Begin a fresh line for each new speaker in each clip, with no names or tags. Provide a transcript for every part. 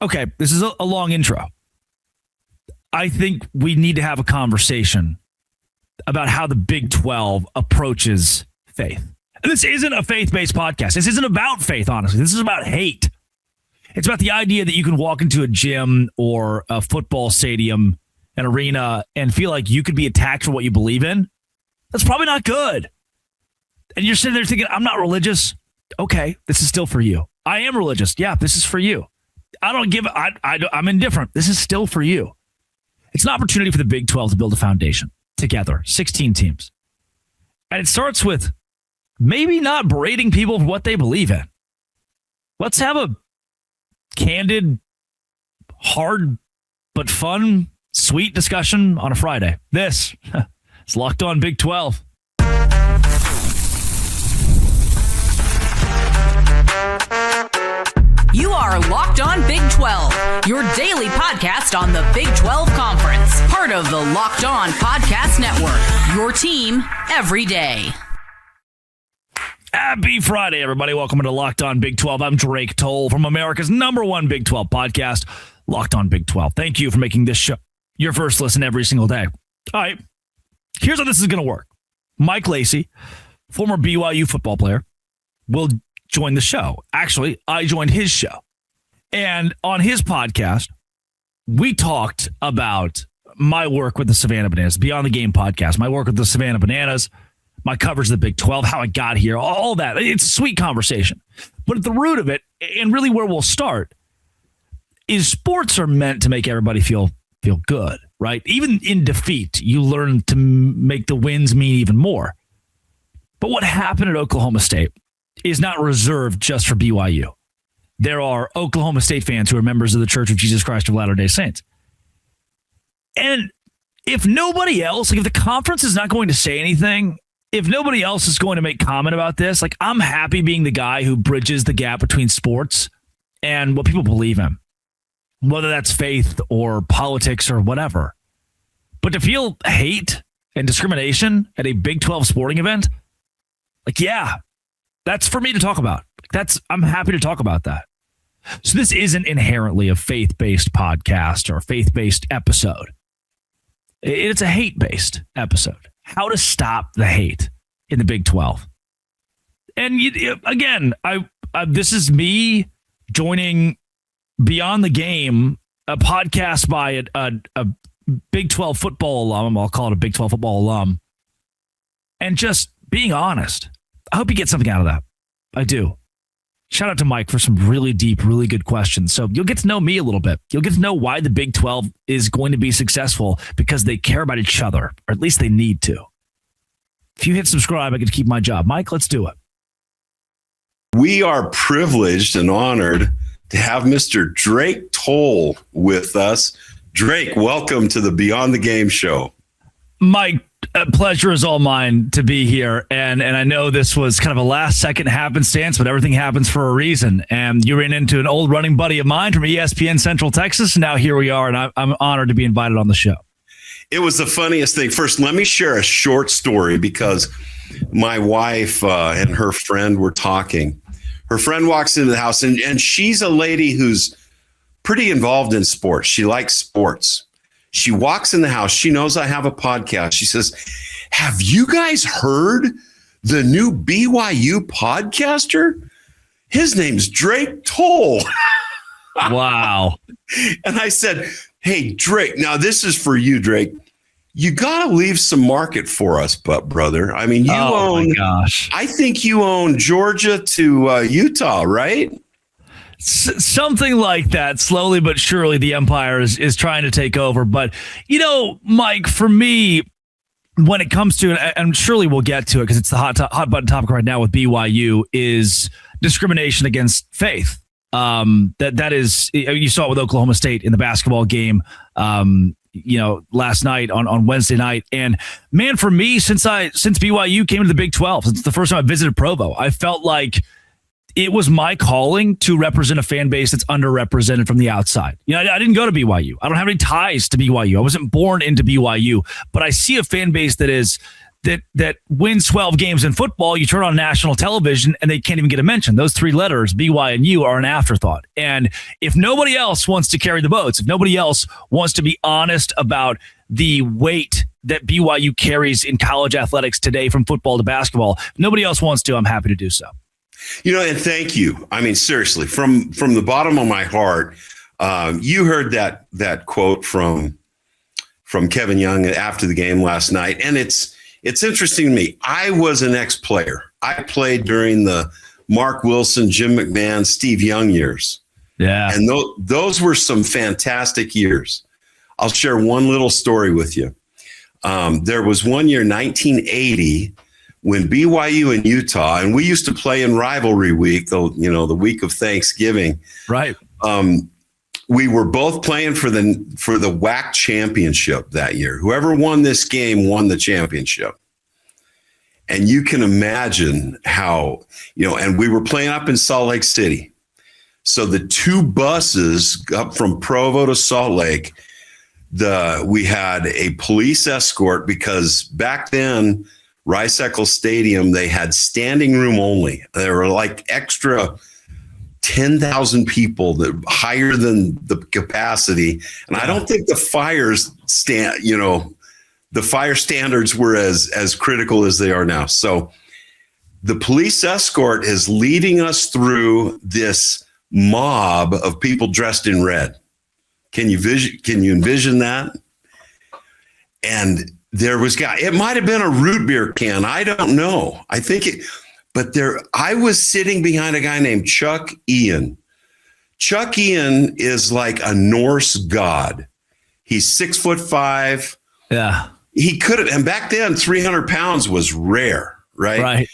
Okay, this is a long intro. I think we need to have a conversation about how the Big 12 approaches faith. And this isn't a faith-based podcast. This isn't about faith, honestly. This is about hate. It's about the idea that you can walk into a gym or a football stadium, an arena, and feel like you could be attacked for what you believe in. That's probably not good. And you're sitting there thinking, I'm not religious. Okay, this is still for you. I am religious. Yeah, this is for you. I'm indifferent. This is still for you. It's an opportunity for the Big 12 to build a foundation together, 16 teams. And it starts with maybe not berating people for what they believe in. Let's have a candid, hard, but fun, sweet discussion on a Friday. This is Locked On Big 12.
You are Locked On Big 12, your daily podcast on the Big 12 Conference. Part of the Locked On Podcast Network, your team every day.
Happy Friday, everybody. Welcome to Locked On Big 12. I'm Drake Toll from America's #1 Big 12 podcast, Locked On Big 12. Thank you for making this show your first listen every single day. All right, here's how this is going to work. Mike Lacey, former BYU football player, will join the show. Actually, I joined his show. And on his podcast, we talked about my work with the Savannah Bananas, Beyond the Game podcast, my work with the Savannah Bananas, my coverage of the Big 12, how I got here, all that. It's a sweet conversation. But at the root of it, and really where we'll start, is sports are meant to make everybody feel good, right? Even in defeat, you learn to make the wins mean even more. But what happened at Oklahoma State is not reserved just for BYU. There are Oklahoma State fans who are members of the Church of Jesus Christ of Latter-day Saints. And if nobody else, like if the conference is not going to say anything, if nobody else is going to make comment about this, like I'm happy being the guy who bridges the gap between sports and what people believe in, whether that's faith or politics or whatever. But to feel hate and discrimination at a Big 12 sporting event, like, yeah, that's for me to talk about. I'm happy to talk about that. So this isn't inherently a faith-based podcast or a faith-based episode. It's a hate-based episode. How to stop the hate in the Big 12. And again, this is me joining Beyond the Game, a podcast by a Big 12 football alum. I'll call it a Big 12 football alum. And just being honest. I hope you get something out of that. I do. Shout out to Mike for some really deep, really good questions. So you'll get to know me a little bit. You'll get to know why the Big 12 is going to be successful because they care about each other, or at least they need to. If you hit subscribe, I get to keep my job. Mike, let's do it.
We are privileged and honored to have Mr. Drake Toll with us. Drake, welcome to the Beyond the Game show.
Mike, pleasure is all mine to be here. And I know this was kind of a last second happenstance, but everything happens for a reason. And you ran into an old running buddy of mine from ESPN Central Texas. And now here we are. And I'm honored to be invited on the show.
It was the funniest thing. First, let me share a short story because my wife and her friend were talking. Her friend walks into the house and she's a lady who's pretty involved in sports. She likes sports. She walks in the house. She knows I have a podcast. She says, have you guys heard the new BYU podcaster? His name's Drake Toll.
Wow.
And I said, hey, Drake, now this is for you, Drake. You got to leave some market for us, brother. I mean, you own,
my gosh.
I think you own Georgia to Utah, right?
Something like that. Slowly but surely, the empire is trying to take over. But, Mike, for me, when it comes to, and surely we'll get to it because it's the hot button topic right now with BYU, is discrimination against faith. That is, you saw it with Oklahoma State in the basketball game, last night on Wednesday night. And man, for me, since BYU came to the Big 12, since the first time I visited Provo, I felt like it was my calling to represent a fan base that's underrepresented from the outside. I didn't go to BYU. I don't have any ties to BYU. I wasn't born into BYU, but I see a fan base that is that wins 12 games in football, you turn on national television and they can't even get a mention. Those three letters, BYU, are an afterthought. And if nobody else wants to carry the votes, if nobody else wants to be honest about the weight that BYU carries in college athletics today from football to basketball, if nobody else wants to, I'm happy to do so.
And thank you. I mean, seriously, from the bottom of my heart, you heard that quote from Kevin Young after the game last night. And it's interesting to me. I was an ex-player. I played during the Mark Wilson, Jim McMahon, Steve Young years.
Yeah.
And those were some fantastic years. I'll share one little story with you. There was one year, 1980, when BYU and Utah, and we used to play in rivalry week, the week of Thanksgiving.
Right.
We were both playing for the WAC championship that year. Whoever won this game won the championship. And you can imagine how, and we were playing up in Salt Lake City. So the two buses up from Provo to Salt Lake, we had a police escort because back then, Rice-Eccles Stadium, they had standing room only. There were like extra 10,000 people, that higher than the capacity. And I don't think the fire standards were as critical as they are now. So the police escort is leading us through this mob of people dressed in red. Can you envision that? And there was it might have been a root beer can. I don't know. I was sitting behind a guy named Chuck Ian. Chuck Ian is like a Norse god. He's 6'5".
Yeah.
He and back then 300 pounds was rare, right?
Right.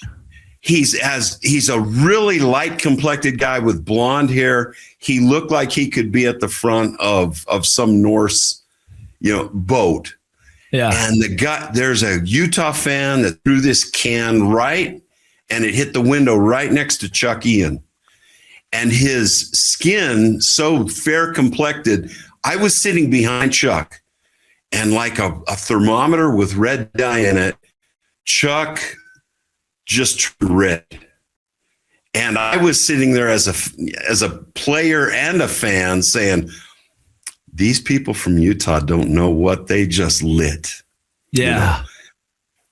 He's a really light complected guy with blonde hair. He looked like he could be at the front of some Norse, boat.
Yeah.
And there's a Utah fan that threw this can right, and it hit the window right next to Chuck Ian. And his skin, so fair complected, I was sitting behind Chuck, and like a thermometer with red dye in it, Chuck just red. And I was sitting there as a player and a fan saying, these people from Utah don't know what they just lit.
Yeah.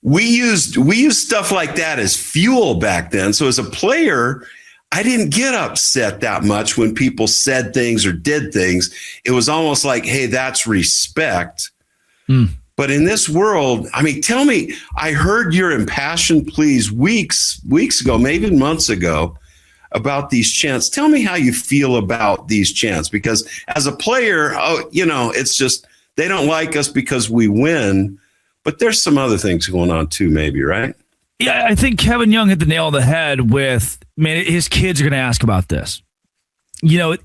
We used stuff like that as fuel back then. So as a player, I didn't get upset that much when people said things or did things. It was almost like, hey, that's respect. But in this world, I mean, tell me, I heard your impassioned pleas weeks ago, maybe months ago, about these chants. Tell me how you feel about these chants, because as a player, it's just they don't like us because we win, but there's some other things going on too, maybe, right?
Yeah, I think Kevin Young hit the nail on the head with, his kids are going to ask about this. Mike,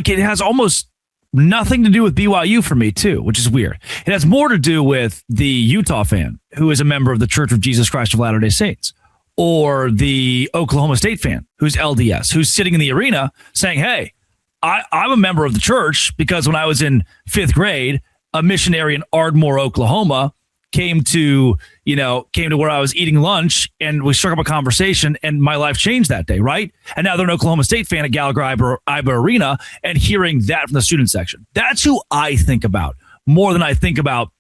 it has almost nothing to do with BYU for me too, which is weird. It has more to do with the Utah fan who is a member of the Church of Jesus Christ of Latter-day Saints, or the Oklahoma State fan who's LDS, who's sitting in the arena saying, hey, I'm a member of the church because when I was in 5th grade, a missionary in Ardmore, Oklahoma, came to where I was eating lunch, and we struck up a conversation, and my life changed that day, right? And now they're an Oklahoma State fan at Gallagher Iba Arena, and hearing that from the student section. That's who I think about more than I think about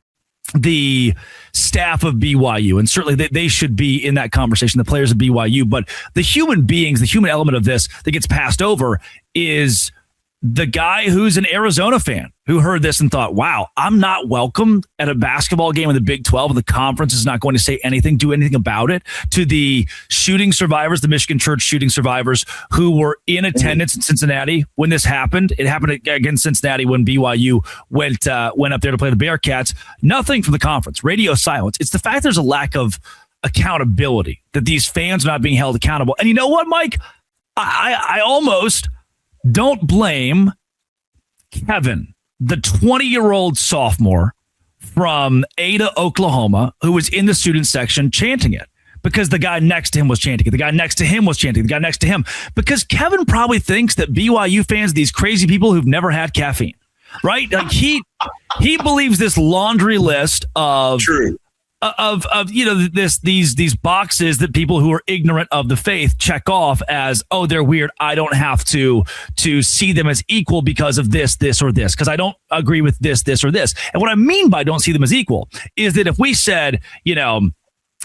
the staff of BYU. And certainly they should be in that conversation, the players of BYU. But the human beings, the human element of this that gets passed over is the guy who's an Arizona fan who heard this and thought, wow, I'm not welcome at a basketball game in the Big 12. The conference is not going to say anything, do anything about it. To the shooting survivors, the Michigan church shooting survivors who were in attendance in Cincinnati when this happened. It happened against Cincinnati when BYU went up there to play the Bearcats. Nothing from the conference, radio silence. It's the fact there's a lack of accountability, that these fans are not being held accountable. And you know what, Mike? I almost don't blame Kevin, the 20-year-old sophomore from Ada, Oklahoma, who was in the student section chanting it, because the guy next to him was chanting it. The guy next to him was chanting it. The guy next to him. Because Kevin probably thinks that BYU fans, these crazy people who've never had caffeine, right? Like he believes this laundry list of these boxes that people who are ignorant of the faith check off as, oh, they're weird. I don't have to see them as equal because of this, or this, because I don't agree with this, or this. And what I mean by don't see them as equal is that if we said,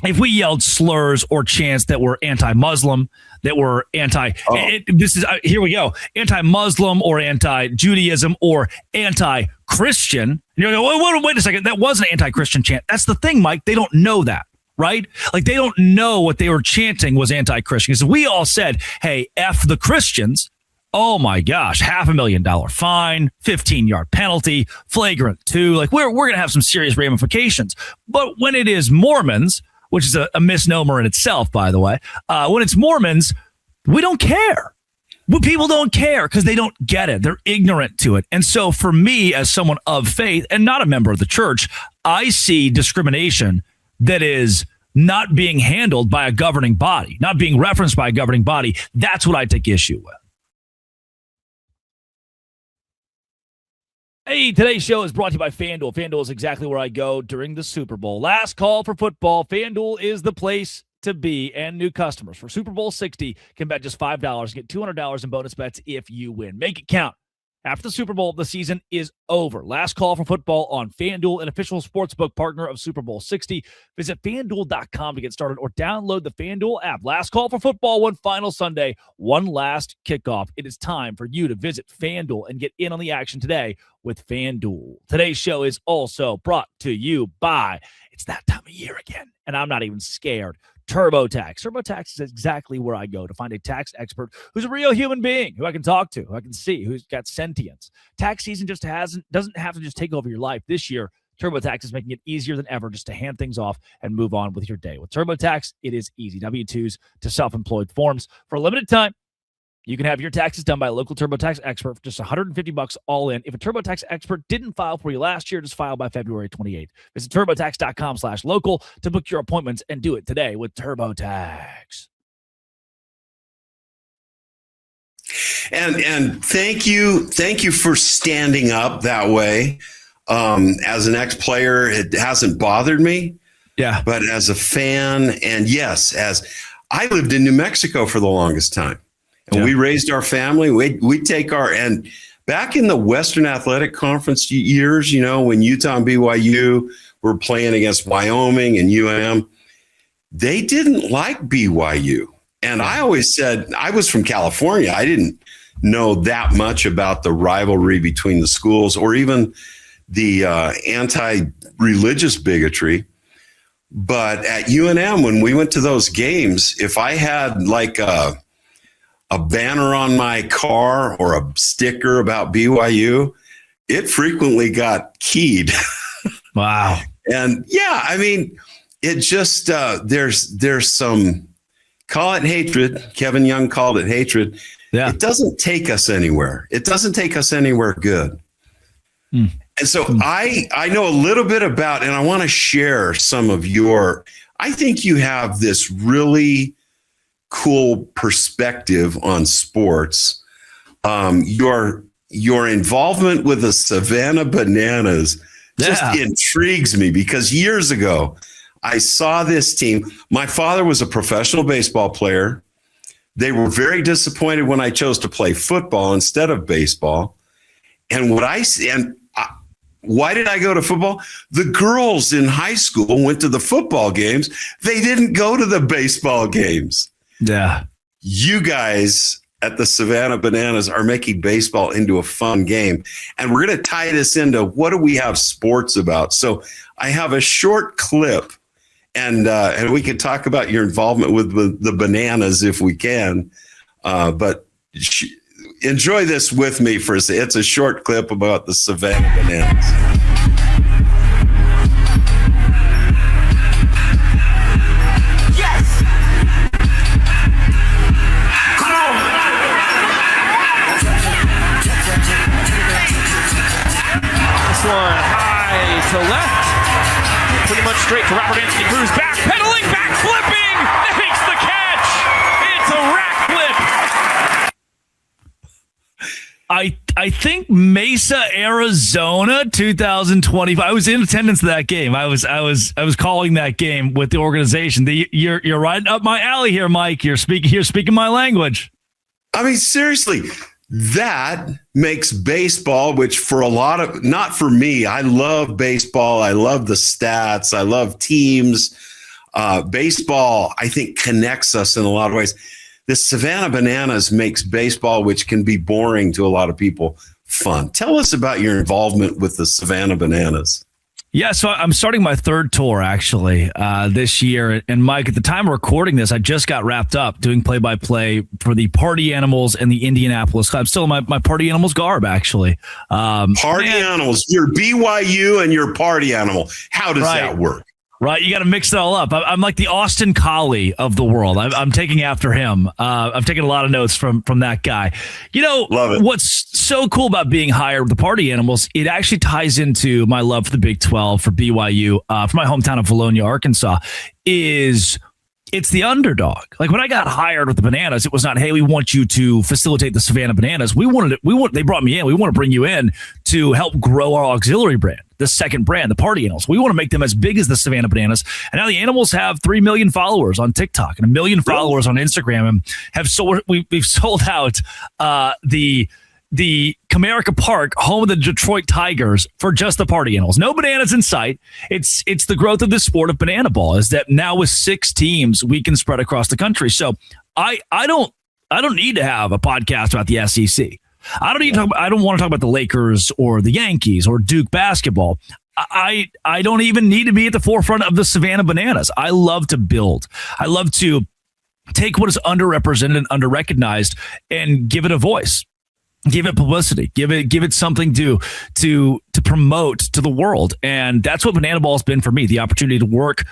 if we yelled slurs or chants that were anti-Muslim, that were here we go, anti-Muslim or anti-Judaism or anti-Christian, you're going, wait a second, that was an anti-Christian chant. That's the thing, Mike. They don't know that, right? Like they don't know what they were chanting was anti-Christian. Because we all said, hey, F the Christians. Oh my gosh, $500,000 fine, 15-yard penalty, flagrant 2. Like we're going to have some serious ramifications. But when it is Mormons, which is a misnomer in itself, by the way. When it's Mormons, we don't care. People don't care because they don't get it. They're ignorant to it. And so for me, as someone of faith and not a member of the church, I see discrimination that is not being handled by a governing body, not being referenced by a governing body. That's what I take issue with. Hey, today's show is brought to you by FanDuel. FanDuel is exactly where I go during the Super Bowl. Last call for football. FanDuel is the place to be, and new customers for Super Bowl 60 can bet just $5 and get $200 in bonus bets if you win. Make it count. After the Super Bowl, the season is over. Last call for football on FanDuel, an official sportsbook partner of Super Bowl 60. Visit FanDuel.com to get started or download the FanDuel app. Last call for football, one final Sunday, one last kickoff. It is time for you to visit FanDuel and get in on the action today with FanDuel. Today's show is also brought to you by, it's that time of year again, and I'm not even scared, TurboTax. TurboTax is exactly where I go to find a tax expert who's a real human being, who I can talk to, who I can see, who's got sentience. Tax season just doesn't have to just take over your life. This year, TurboTax is making it easier than ever just to hand things off and move on with your day. With TurboTax, it is easy. W-2s to self-employed forms. For a limited time, you can have your taxes done by a local TurboTax expert for just $150 all in. If a TurboTax expert didn't file for you last year, just file by February 28th. Visit TurboTax.com/local to book your appointments and do it today with TurboTax.
And thank you for standing up that way. As an ex-player, it hasn't bothered me.
Yeah.
But as a fan, and yes, as I lived in New Mexico for the longest time. And we raised our family. We take and back in the Western Athletic Conference years, when Utah and BYU were playing against Wyoming and UM, they didn't like BYU. And I always said, I was from California. I didn't know that much about the rivalry between the schools or even the anti-religious bigotry. But at UNM, when we went to those games, if I had like a banner on my car or a sticker about BYU, it frequently got keyed.
Wow.
And yeah, I mean, it just, there's some, call it hatred. Kevin Young called it hatred. Yeah. It doesn't take us anywhere. It doesn't take us anywhere good. And so I know a little bit about, and I want to share some of I think you have this really cool perspective on sports. Your involvement with the Savannah Bananas just intrigues me because years ago I saw this team. My father was a professional baseball player. They were very disappointed when I chose to play football instead of baseball. And why did I go to football? The girls in high school went to the football games. They didn't go to the baseball games.
Yeah.
You guys at the Savannah Bananas are making baseball into a fun game. And we're going to tie this into what do we have sports about? So I have a short clip and we can talk about your involvement with the Bananas if we can. But enjoy this with me for a second. It's a short clip about the Savannah Bananas.
One high to left, pretty much straight to Robert Anthony Cruz, back pedaling, back flipping, makes the catch. It's a rack flip.
I think Mesa, Arizona, 2025. I was in attendance to that game. I was calling that game with the organization. You're right up my alley here, Mike. You're speaking my language.
I mean, seriously, that makes baseball, which for a lot of, not for me, I love baseball. I love the stats. I love teams. Baseball, I think, connects us in a lot of ways. This Savannah Bananas makes baseball, which can be boring to a lot of people, fun. Tell us about your involvement with the Savannah Bananas.
Yeah, so I'm starting my third tour, actually, this year. And, Mike, at the time of recording this, I just got wrapped up doing play-by-play for the Party Animals and the Indianapolis Club. I'm still in my Party Animals garb, actually.
Animals. You're BYU and you're Party Animal. How does that work?
Right, you got to mix it all up. I'm like the Austin Collie of the world. I'm taking after him. I've taken a lot of notes from that guy. You know, what's so cool about being hired with the Party Animals, it actually ties into my love for the Big 12, for BYU, for my hometown of Valonia, Arkansas, is it's the underdog. Like when I got hired with the Bananas, it was not, hey, we want you to facilitate the Savannah Bananas. They brought me in. We want to bring you in to help grow our auxiliary brand, the second brand, the Party Animals. We want to make them as big as the Savannah Bananas. And now the Animals have 3 million followers on TikTok and 1 million followers on Instagram, and we've sold out the Comerica Park, home of the Detroit Tigers, for just the Party Animals. No bananas in sight. It's the growth of the sport of banana ball, is that now with 6 teams, we can spread across the country. So I don't need to have a podcast about the SEC. I don't want to talk about the Lakers or the Yankees or Duke basketball. I don't even need to be at the forefront of the Savannah Bananas. I love to build. I love to take what is underrepresented and underrecognized and give it a voice. Give it publicity. Give it something to promote to the world. And that's what Banana Ball has been for me, the opportunity to work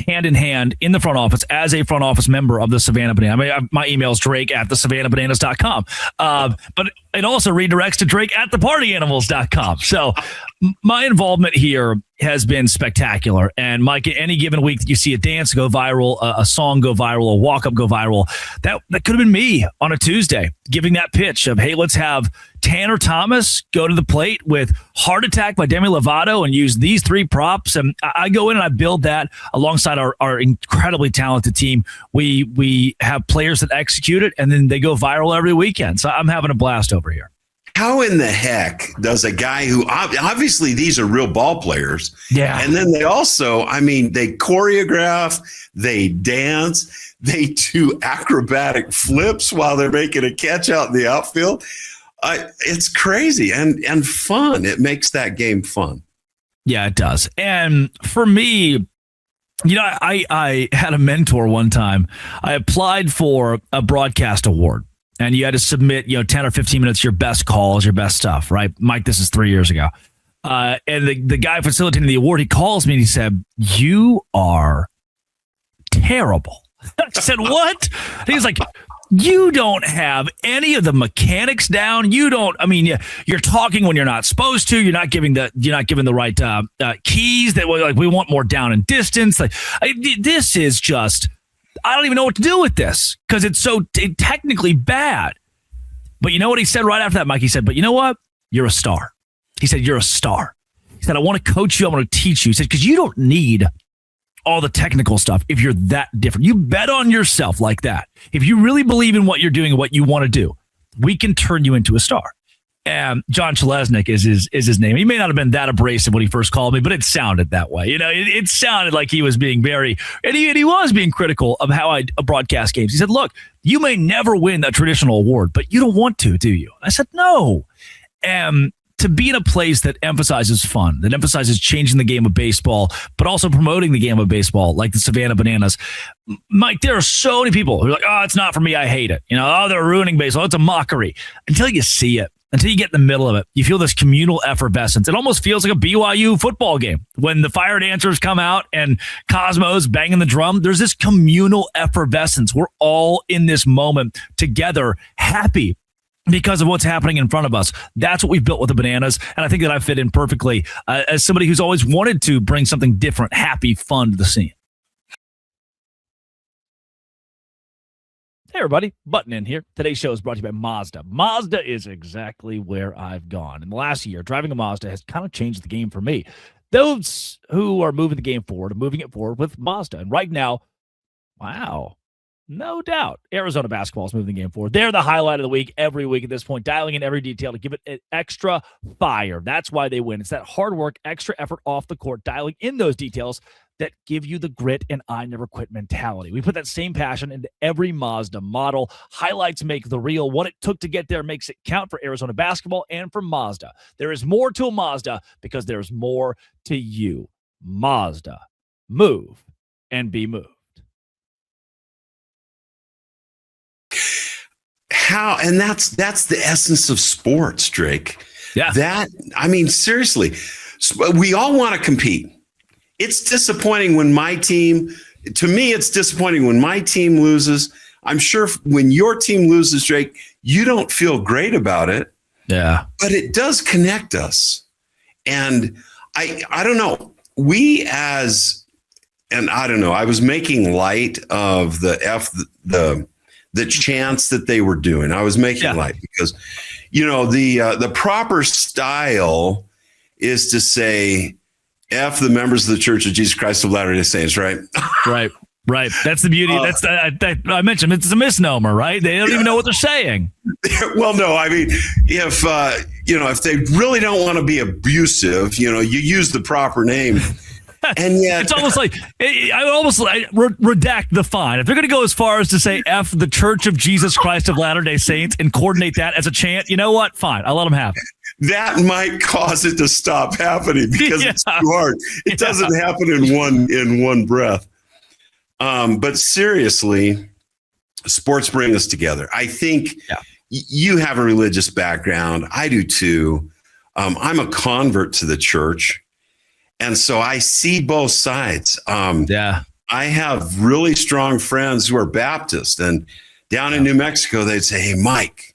hand in hand in the front office as a front office member of the Savannah Banana. I mean, my email is drake@thesavannahbananas.com. But it also redirects to drake@thepartyanimals.com. So my involvement here has been spectacular. And Mike, any given week that you see a dance go viral, a song go viral, a walk-up go viral, that could have been me on a Tuesday giving that pitch of, hey, let's have Tanner Thomas go to the plate with Heart Attack by Demi Lovato and use these 3 props. And I go in and I build that alongside our incredibly talented team. We have players that execute it, and then they go viral every weekend. So I'm having a blast over here.
How in the heck does a guy who obviously these are real ball players?
Yeah.
And then they also, they choreograph, they dance, they do acrobatic flips while they're making a catch out in the outfield. It's crazy and fun. It makes that game fun.
Yeah, it does. And for me, I had a mentor one time. I applied for a broadcast award. And you had to submit, 10 or 15 minutes, your best calls, your best stuff, right? Mike, this is 3 years ago. And the guy facilitating the award, he calls me and he said, "You are terrible." I said, "What?" And he's like, "You don't have any of the mechanics down. You're talking when you're not supposed to. You're not giving the right keys that we want more down and distance. This is just, I don't even know what to do with this because it's so technically bad." But you know what he said right after that, Mike? He said, "But you know what? You're a star." He said, "You're a star." He said, "I want to coach you. I want to teach you." He said, "Because you don't need all the technical stuff if you're that different. You bet on yourself like that. If you really believe in what you're doing and what you want to do, we can turn you into a star." And John Chalesnik is his name. He may not have been that abrasive when he first called me, but it sounded that way. It sounded like he was being and he was being critical of how I broadcast games. He said, "Look, you may never win a traditional award, but you don't want to, do you?" I said, "No." And to be in a place that emphasizes fun, that emphasizes changing the game of baseball, but also promoting the game of baseball, like the Savannah Bananas. Mike, there are so many people who are like, "Oh, it's not for me. I hate it. They're ruining baseball. It's a mockery." Until you see it. Until you get in the middle of it, you feel this communal effervescence. It almost feels like a BYU football game. When the fire dancers come out and Cosmo's banging the drum, there's this communal effervescence. We're all in this moment together, happy because of what's happening in front of us. That's what we've built with the Bananas, and I think that I fit in perfectly as somebody who's always wanted to bring something different, happy, fun to the scene. everybody, Button in here. Today's show is brought to you by Mazda. Mazda is exactly where I've gone. In the last year, driving a Mazda has kind of changed the game for me. Those who are moving the game forward are moving it forward with Mazda. And right now, wow, no doubt, Arizona basketball is moving the game forward. They're the highlight of the week every week at this point, dialing in every detail to give it an extra fire. That's why they win. It's that hard work, extra effort off the court, dialing in those details that give you the grit and I never quit mentality. We put that same passion into every Mazda model. Highlights make the real. What it took to get there makes it count for Arizona basketball and for Mazda. There is more to a Mazda because there's more to you. Mazda. Move and be moved.
And that's the essence of sports, Drake.
Yeah.
Seriously, we all want to compete. It's disappointing when it's disappointing when my team loses. I'm sure when your team loses, Drake, you don't feel great about it.
Yeah.
But it does connect us. And I don't know. I was making light of the chants that they were doing. I was making light because, the proper style is to say, F the members of the Church of Jesus Christ of Latter-day Saints, right?
Right. That's the beauty. I mentioned it's a misnomer, right? They don't even know what they're saying.
Well, no, I mean, if they really don't want to be abusive, you use the proper name. And yet
it's almost like I redact the fine. If they're going to go as far as to say F the Church of Jesus Christ of Latter-day Saints and coordinate that as a chant, you know what? Fine. I'll let them have it.
That might cause it to stop happening because it's too hard. It doesn't happen in one breath. But seriously, sports bring us together. I think you have a religious background. I do too. I'm a convert to the church. And so I see both sides. I have really strong friends who are Baptist, and down in New Mexico, they'd say, "Hey, Mike,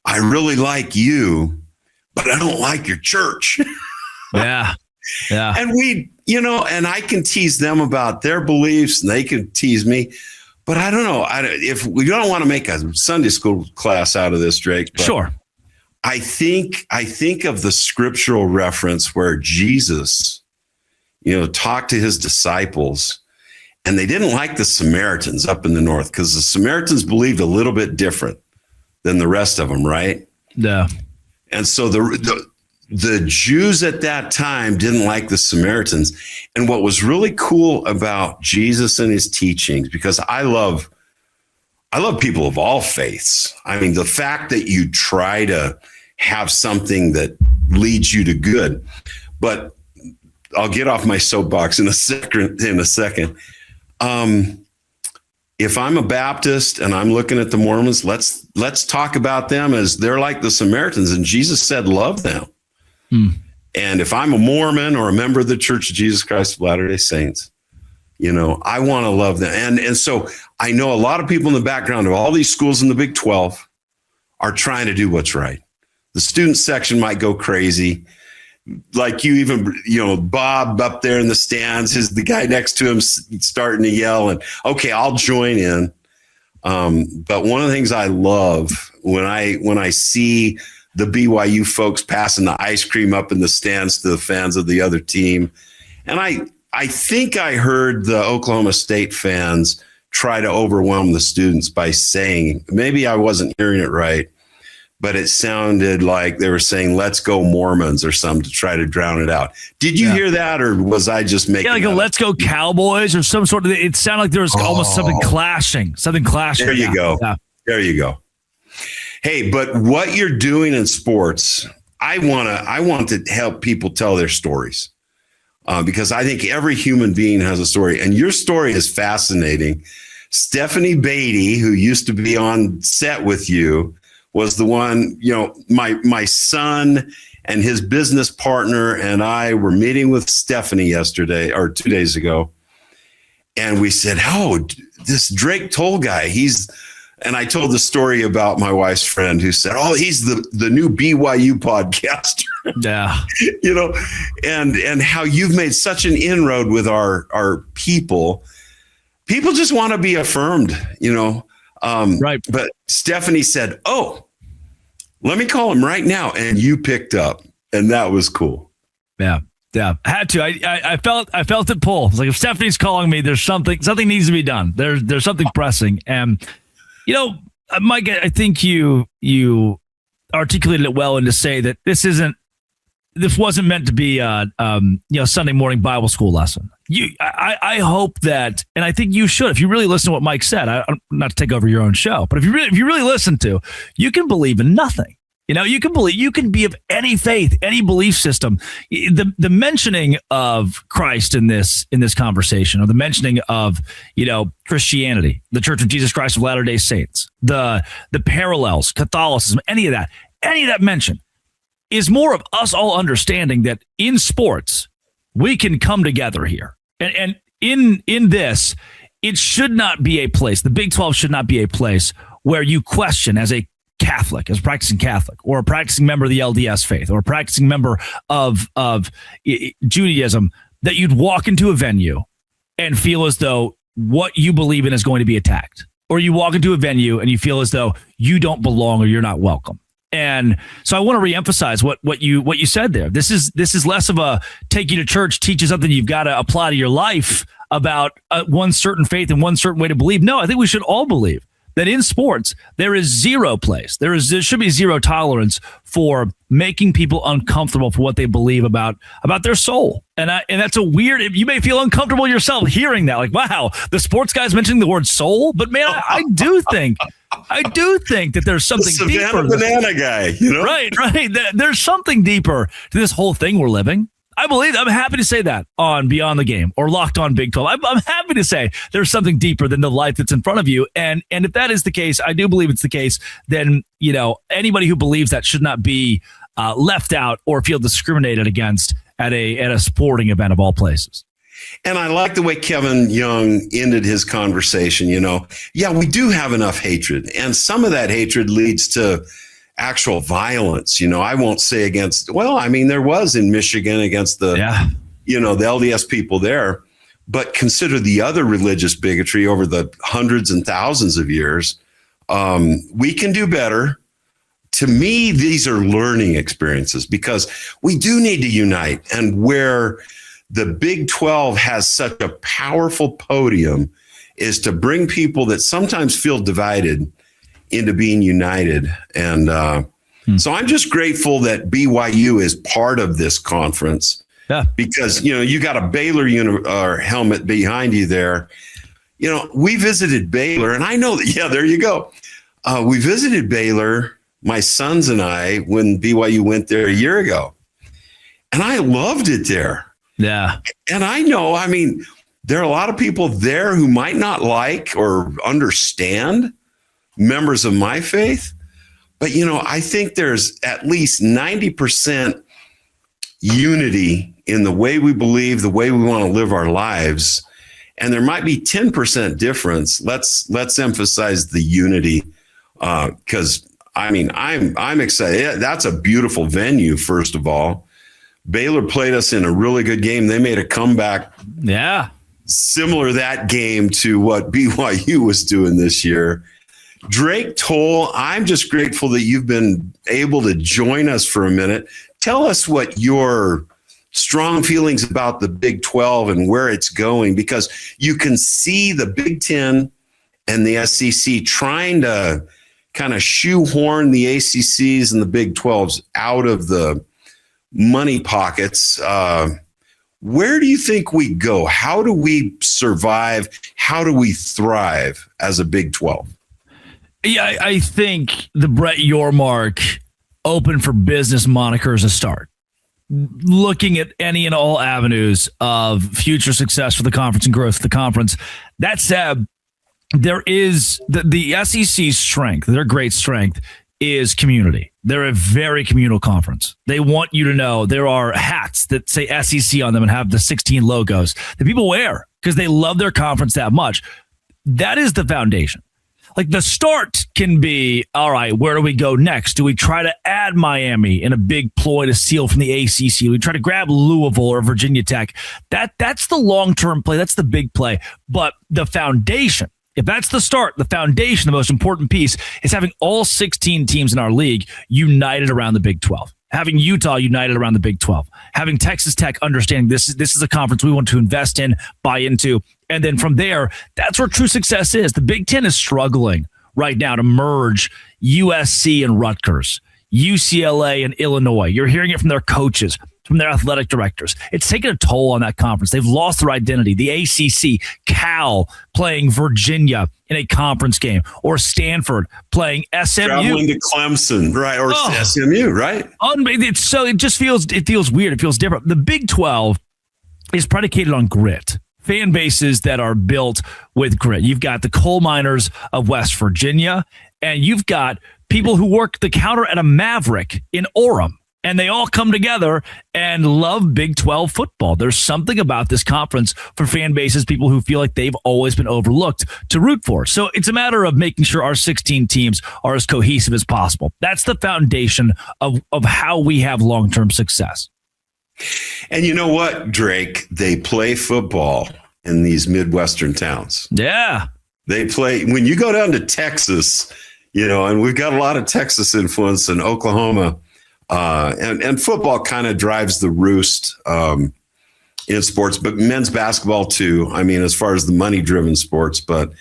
I really like you, but I don't like your church."
Yeah.
And and I can tease them about their beliefs and they can tease me, but I don't know. If we don't want to make a Sunday school class out of this, Drake.
Sure.
I think of the scriptural reference where Jesus, talked to his disciples, and they didn't like the Samaritans up in the north because the Samaritans believed a little bit different than the rest of them, right?
Yeah.
And so the Jews at that time didn't like the Samaritans. And what was really cool about Jesus and his teachings, because I love people of all faiths. I mean, the fact that you try to have something that leads you to good, but I'll get off my soapbox in a second. If I'm a Baptist and I'm looking at the Mormons, let's talk about them as they're like the Samaritans, and Jesus said, love them. And if I'm a Mormon or a member of the Church of Jesus Christ of Latter-day Saints, I want to love them. And so I know a lot of people in the background of all these schools in the Big 12 are trying to do what's right. The student section might go crazy. Like Bob up there in the stands, the guy next to him starting to yell, and okay, I'll join in. But one of the things I love when I see the BYU folks passing the ice cream up in the stands to the fans of the other team, and I think I heard the Oklahoma State fans try to overwhelm the students by saying, maybe I wasn't hearing it right, but it sounded like they were saying, "Let's go Mormons" or something to try to drown it out. Did you hear that, or was I just making
like a "Let's go Cowboys" or some sort of, it sounded like there was almost something clashing. There
you go. Yeah. There you go. Hey, but what you're doing in sports, I want to help people tell their stories. Because I think every human being has a story, and your story is fascinating. Stephanie Beatty, who used to be on set with you, was the one, my son and his business partner and I were meeting with Stephanie yesterday or 2 days ago. And we said, this Drake Toll guy, and I told the story about my wife's friend who said, he's the new BYU podcaster.
Yeah.
And how you've made such an inroad with our people. People just want to be affirmed.
Right.
But Stephanie said, "Oh, let me call him right now," and you picked up, and that was cool.
Yeah. I had to. I felt it pull. It's like, if Stephanie's calling me, there's something needs to be done. There's something pressing. And Mike, I think you articulated it well, and to say that this wasn't meant to be Sunday morning Bible school lesson. I hope that, and I think you should, if you really listen to what Mike said, not to take over your own show, but if you really listen to, you can believe in nothing. You can be of any faith, any belief system. The mentioning of Christ in this conversation, or the mentioning of, Christianity, the Church of Jesus Christ of Latter-day Saints, the parallels, Catholicism, any of that mention is more of us all understanding that in sports, we can come together here. And in this, it should not be a place, the Big 12 should not be a place where you question, as a Catholic, as a practicing Catholic, or a practicing member of the LDS faith, or a practicing member of Judaism, that you'd walk into a venue and feel as though what you believe in is going to be attacked, or you walk into a venue and you feel as though you don't belong or you're not welcome. And so I want to reemphasize what you said there. This is less of a take you to church, teach you something you've got to apply to your life about one certain faith and one certain way to believe. No, I think we should all believe that in sports, there is zero place. There should be zero tolerance for making people uncomfortable for what they believe about their soul. And that's a weird, you may feel uncomfortable yourself hearing that. Like, wow, the sports guy's mentioning the word soul. But man, I do think that there's something deeper.
Savannah Banana guy,
Right. There's something deeper to this whole thing we're living. I'm happy to say that on Beyond the Game or Locked On Big 12. I'm happy to say there's something deeper than the life that's in front of you. And if that is the case, I do believe it's the case, then, anybody who believes that should not be left out or feel discriminated against at a sporting event of all places.
And I like the way Kevin Young ended his conversation. Yeah, we do have enough hatred, and some of that hatred leads to actual violence. I won't say against, there was in Michigan against the LDS people there, but consider the other religious bigotry over the hundreds and thousands of years. We can do better. To me, these are learning experiences, because we do need to unite. And where the Big 12 has such a powerful podium is to bring people that sometimes feel divided into being united. And so I'm just grateful that BYU is part of this conference. Yeah. Because, you got a Baylor helmet behind you there. We visited Baylor, and I know that, there you go. We visited Baylor, my sons and I, when BYU went there a year ago. And I loved it there. Yeah. And I know, there are a lot of people there who might not like or understand members of my faith, but I think there's at least 90% unity in the way we believe, the way we want to live our lives, and there might be 10% difference. Let's emphasize the unity, because I'm excited. That's a beautiful venue. First of all, Baylor played us in a really good game. They made a comeback. Yeah, similar that game to what BYU was doing this year. Drake Toll, I'm just grateful that you've been able to join us for a minute. Tell us what your strong feelings about the Big 12 and where it's going, because you can see the Big 10 and the SEC trying to kind of shoehorn the ACCs and the Big 12s out of the money pockets. Where do you think we go? How do we survive? How do we thrive as a Big 12?
Yeah, I think the Brett Yormark open for business moniker is a start. Looking at any and all avenues of future success for the conference and growth of the conference. That said, there is the SEC's strength, their great strength is community. They're a very communal conference. They want you to know there are hats that say SEC on them and have the 16 logos that people wear because they love their conference that much. That is the foundation. Like the start can be, all right, where do we go next? Do we try to add Miami in a big ploy to steal from the ACC? Do we try to grab Louisville or Virginia Tech? That's the long-term play. That's the big play. But the foundation If that's the start, the foundation, the most important piece is having all 16 teams in our league united around the Big 12. Having Utah united around the Big 12. Having Texas Tech understanding this is a conference we want to invest in, buy into. And then from there, that's where true success is. The Big 10 is struggling right now to merge USC and Rutgers, UCLA and Illinois. You're hearing it from their coaches, from their athletic directors. It's taken a toll on that conference. They've lost their identity. The ACC, Cal playing Virginia in a conference game, or Stanford playing SMU.
Traveling to Clemson, right? Or SMU, right?
It feels weird. It feels different. The Big 12 is predicated on grit. Fan bases that are built with grit. You've got the coal miners of West Virginia, and you've got people who work the counter at a Maverick in Orem. And they all come together and love Big 12 football. There's something about this conference for fan bases, people who feel like they've always been overlooked, to root for. So it's a matter of making sure our 16 teams are as cohesive as possible. That's the foundation of how we have long-term success.
And you know what, Drake? They play football in these Midwestern towns.
Yeah.
They play, when you go down to Texas, and we've got a lot of Texas influence in Oklahoma. And football kind of drives the roost in sports, but men's basketball too. I mean, as far as the money-driven sports. But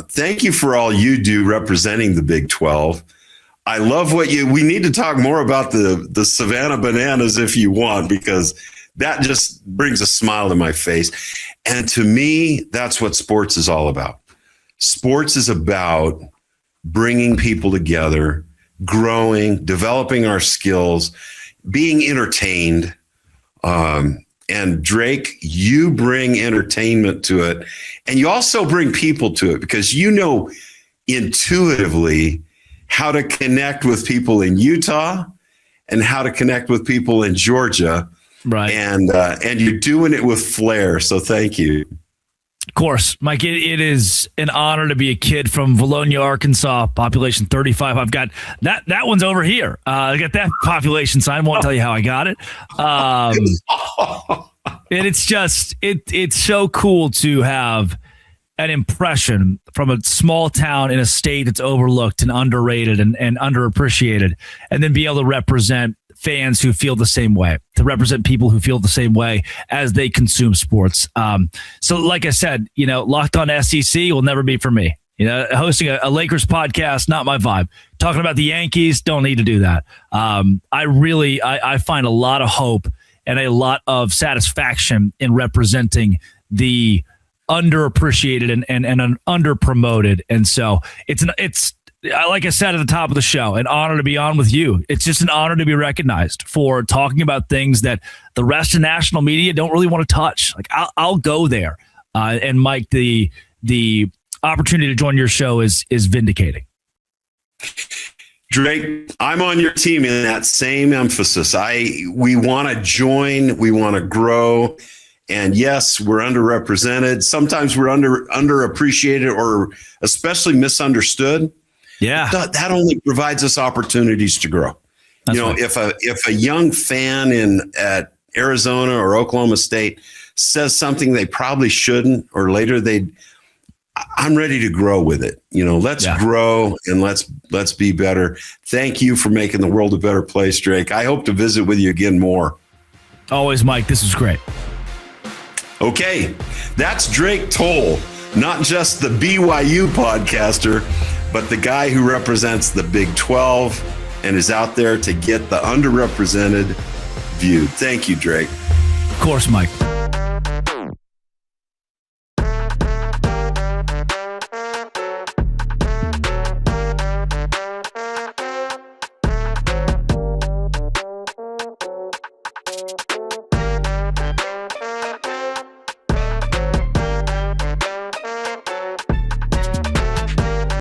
thank you for all you do representing the Big 12. I love we need to talk more about the Savannah Bananas if you want, because that just brings a smile to my face. And to me, that's what sports is all about. Sports is about bringing people together, growing, developing our skills, being entertained. And Drake, you bring entertainment to it. And you also bring people to it, because you know intuitively how to connect with people in Utah and how to connect with people in Georgia.
Right.
And you're doing it with flair. So thank you.
Of course, Mike, it is an honor to be a kid from Valonia, Arkansas, population 35. I've got that one's over here. I got that population sign. Won't tell you how I got it. And it's just, it's so cool to have an impression from a small town in a state that's overlooked and underrated and underappreciated, and then be able to represent fans who feel the same way, to represent people who feel the same way as they consume sports. So like I said, Locked On SEC will never be for me. Hosting a Lakers podcast, not my vibe. Talking about the Yankees, don't need to do that. I find a lot of hope and a lot of satisfaction in representing the underappreciated and underpromoted. And so it's like I said at the top of the show, an honor to be on with you. It's just an honor to be recognized for talking about things that the rest of national media don't really want to touch. Like I'll go there. And Mike, the opportunity to join your show is vindicating.
Drake, I'm on your team in that same emphasis. We want to join, we want to grow. And yes, we're underrepresented. Sometimes we're underappreciated or especially misunderstood.
Yeah.
That only provides us opportunities to grow.
That's right.
If a young fan at Arizona or Oklahoma State says something they probably shouldn't, or later I'm ready to grow with it. Let's grow and let's be better. Thank you for making the world a better place, Drake. I hope to visit with you again more.
Always, Mike. This is great.
Okay, that's Drake Toll, not just the BYU podcaster, but the guy who represents the Big 12 and is out there to get the underrepresented viewed. Thank you, Drake.
Of course, Mike.